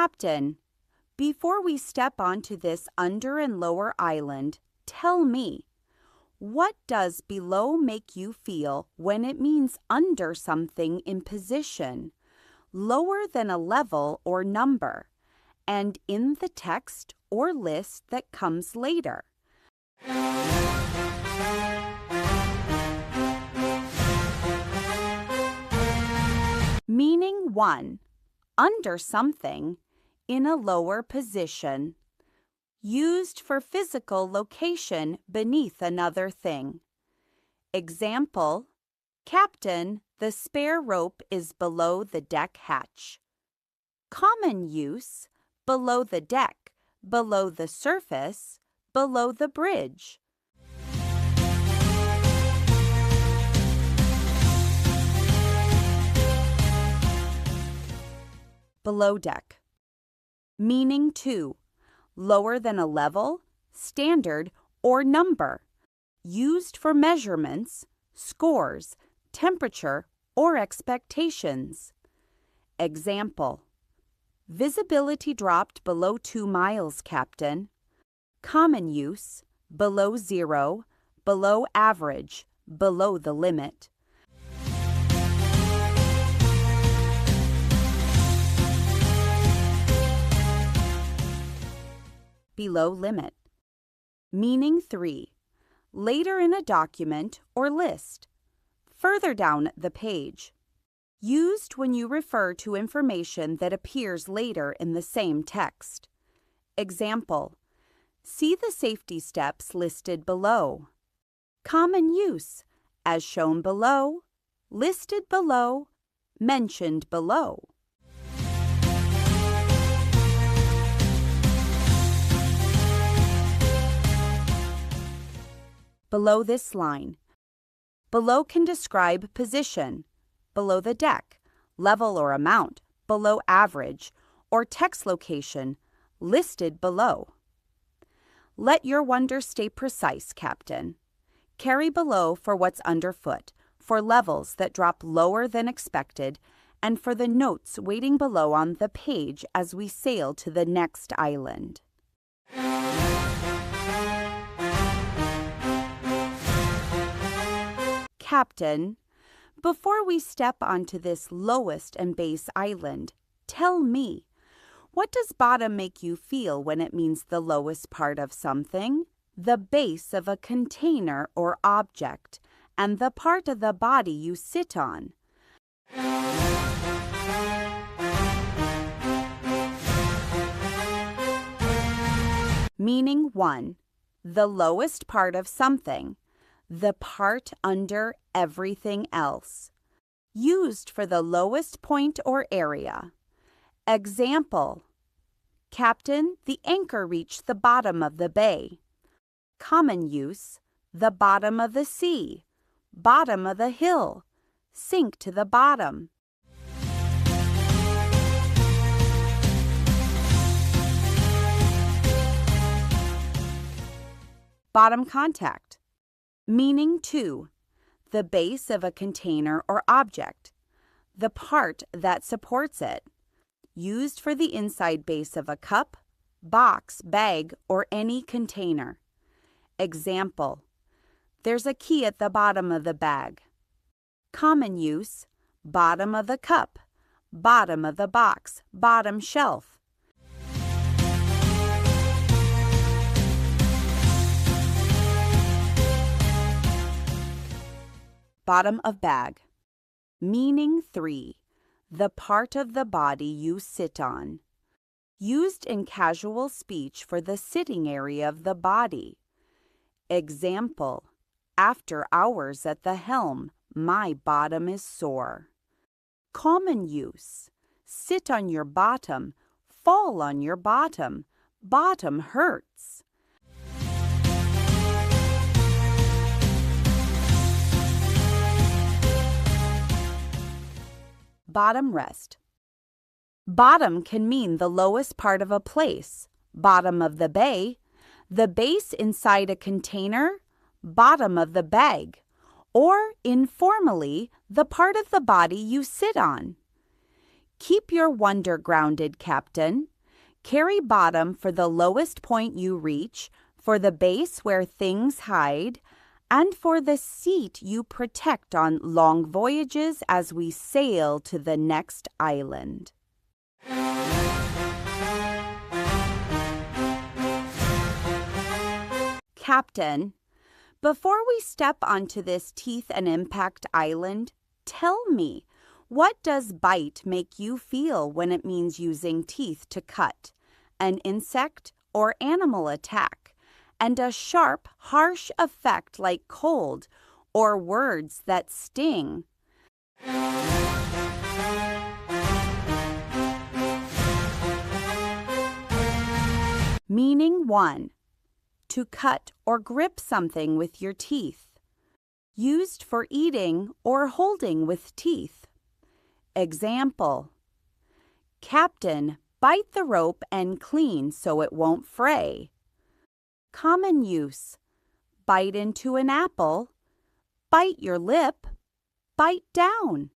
Captain, before we step onto this under and lower island, tell me, what does below make you feel when it means under something in position, lower than a level or number, and in the text or list that comes later? Meaning 1. Under something, in a lower position. Used for physical location beneath another thing. Example, Captain, the spare rope is below the deck hatch. Common use, below the deck, below the surface, below the bridge. Below deck. Meaning 2. Lower than a level, standard, or number. Used for measurements, scores, temperature, or expectations. Example, visibility dropped below 2 miles, Captain. Common use, below 0, below average, below the limit. Below limit. Meaning 3. Later in a document or list. Further down the page. Used when you refer to information that appears later in the same text. Example, see the safety steps listed below. Common use, as shown below, listed below, mentioned below. Below this line. Below can describe position, below the deck, level or amount, below average, or text location, listed below. Let your wonder stay precise, Captain. Carry below for what's underfoot, for levels that drop lower than expected, and for the notes waiting below on the page as we sail to the next island. Captain, before we step onto this lowest and base island, tell me, what does bottom make you feel when it means the lowest part of something, the base of a container or object, and the part of the body you sit on? Meaning 1. The lowest part of something. The part under everything else. Used for the lowest point or area. Example, Captain, the anchor reached the bottom of the bay. Common use, the bottom of the sea, bottom of the hill, sink to the bottom. Bottom contact. Meaning 2. The base of a container or object. The part that supports it. Used for the inside base of a cup, box, bag, or any container. Example, there's a key at the bottom of the bag. Common use, bottom of the cup, bottom of the box, bottom shelf. Bottom of bag. Meaning 3. The part of the body you sit on. Used in casual speech for the sitting area of the body. Example, after hours at the helm, my bottom is sore. Common use, sit on your bottom, fall on your bottom, bottom hurts. Bottom rest. Bottom can mean the lowest part of a place, bottom of the bay, the base inside a container, bottom of the bag, or informally, the part of the body you sit on. Keep your wonder grounded, Captain. Carry bottom for the lowest point you reach, for the base where things hide, and for the seat you protect on long voyages as we sail to the next island. Captain, before we step onto this teeth and impact island, tell me, what does bite make you feel when it means using teeth to cut, an insect or animal attack, and a sharp, harsh effect like cold or words that sting? Meaning 1. To cut or grip something with your teeth. Used for eating or holding with teeth. Example: Captain, bite the rope and clean so it won't fray. Common use: bite into an apple, bite your lip, bite down.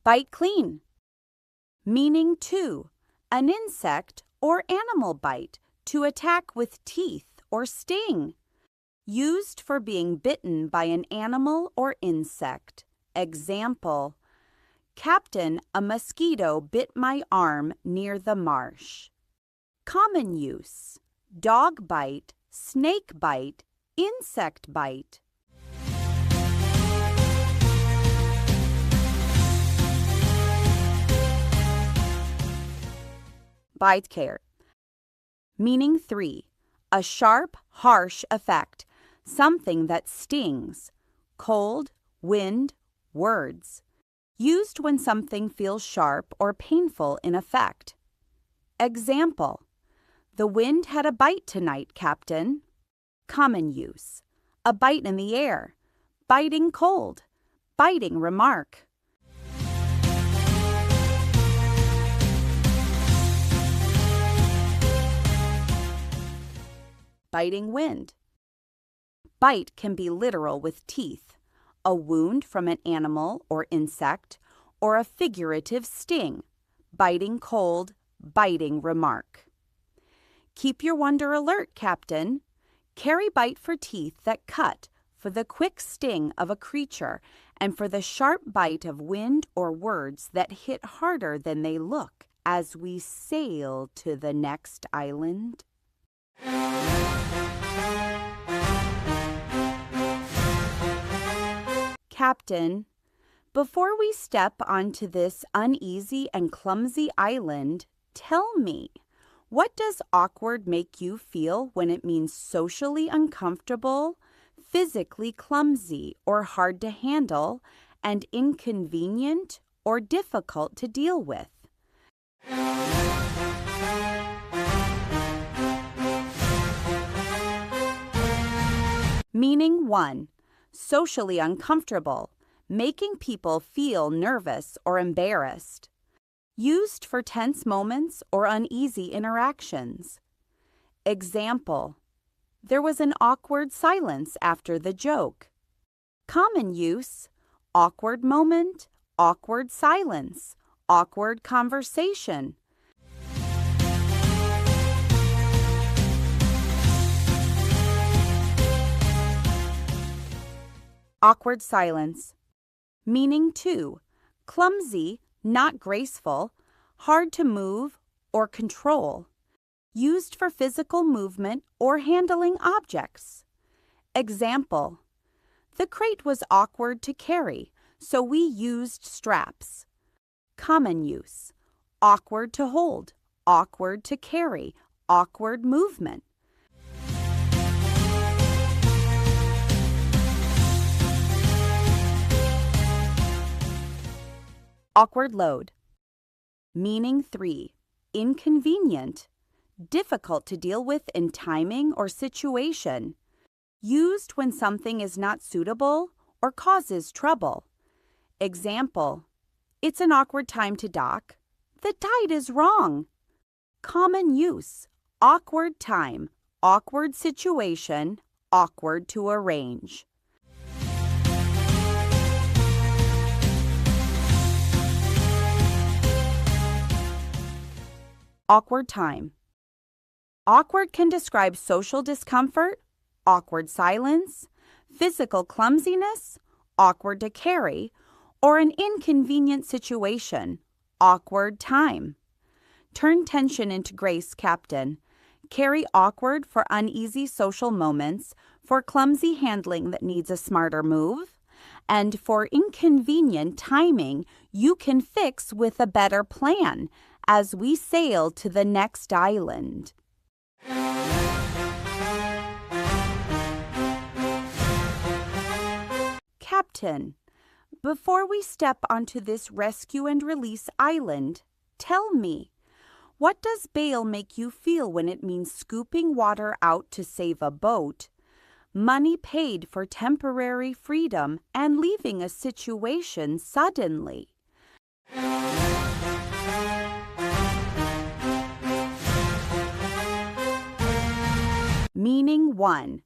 Bite clean. Meaning 2. An insect or animal bite, to attack with teeth or sting. Used for being bitten by an animal or insect. Example: Captain, a mosquito bit my arm near the marsh. Common use: dog bite, snake bite, insect bite. Bite care. Meaning 3. A sharp, harsh effect, something that stings. Cold, wind, words. Used when something feels sharp or painful in effect. Example: The wind had a bite tonight, Captain. Common use: a bite in the air, biting cold, biting remark. Biting wind. Bite can be literal with teeth, a wound from an animal or insect, or a figurative sting, biting cold, biting remark. Keep your wonder alert, Captain. Carry bite for teeth that cut, for the quick sting of a creature, and for the sharp bite of wind or words that hit harder than they look as we sail to the next island. Captain, before we step onto this uneasy and clumsy island, tell me, what does awkward make you feel when it means socially uncomfortable, physically clumsy or hard to handle, and inconvenient or difficult to deal with? Meaning 1. Socially uncomfortable, making people feel nervous or embarrassed. Used for tense moments or uneasy interactions. Example: There was an awkward silence after the joke. Common use: awkward moment, awkward silence, awkward conversation. Awkward silence. Meaning 2. Clumsy, not graceful, hard to move or control. Used for physical movement or handling objects. Example: The crate was awkward to carry, so we used straps. Common use: awkward to hold, awkward to carry, awkward movement. Awkward load. Meaning 3. Inconvenient, difficult to deal with in timing or situation. Used when something is not suitable or causes trouble. Example: It's an awkward time to dock. The tide is wrong. Common use: awkward time, awkward situation, awkward to arrange. Awkward time. Awkward can describe social discomfort, awkward silence, physical clumsiness, awkward to carry, or an inconvenient situation, awkward time. Turn tension into grace, Captain. Carry awkward for uneasy social moments, for clumsy handling that needs a smarter move, and for inconvenient timing you can fix with a better plan as we sail to the next island. Captain, before we step onto this rescue and release island, tell me, what does bail make you feel when it means scooping water out to save a boat, money paid for temporary freedom, and leaving a situation suddenly? Meaning 1.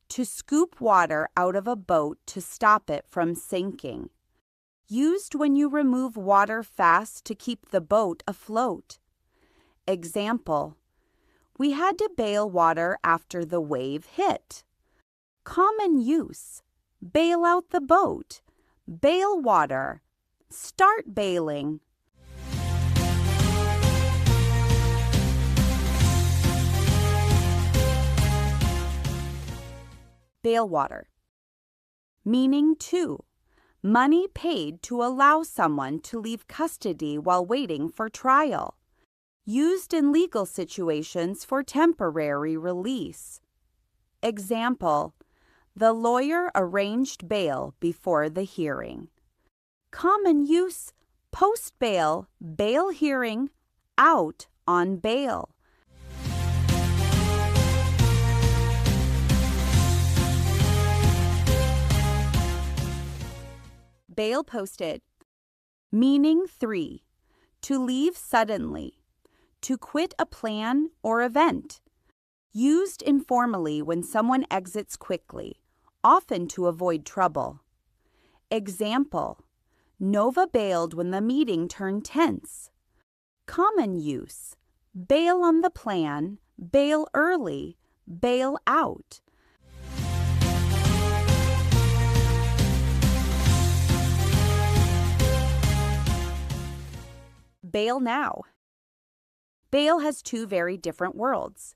To scoop water out of a boat to stop it from sinking. Used when you remove water fast to keep the boat afloat. Example: we had to bail water after the wave hit. Common use: bail out the boat, bail water, start bailing. Bail water. Meaning 2. Money paid to allow someone to leave custody while waiting for trial. Used in legal situations for temporary release. Example: the lawyer arranged bail before the hearing. Common use: post bail, bail hearing, out on bail. Bail posted. Meaning 3. To leave suddenly. To quit a plan or event. Used informally when someone exits quickly, often to avoid trouble. Example: Nova bailed when the meeting turned tense. Common use: bail on the plan, bail early, bail out. Bail now. Bail has 2 very different worlds: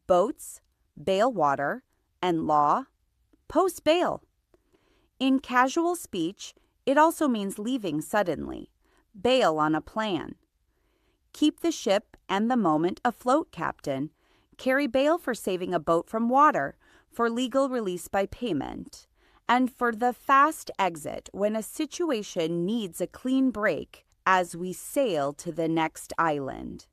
boats, bail water, and law, post bail. In casual speech, it also means leaving suddenly, bail on a plan. Keep the ship and the moment afloat, Captain. Carry bail for saving a boat from water, for legal release by payment, and for the fast exit when a situation needs a clean break as we sail to the next island.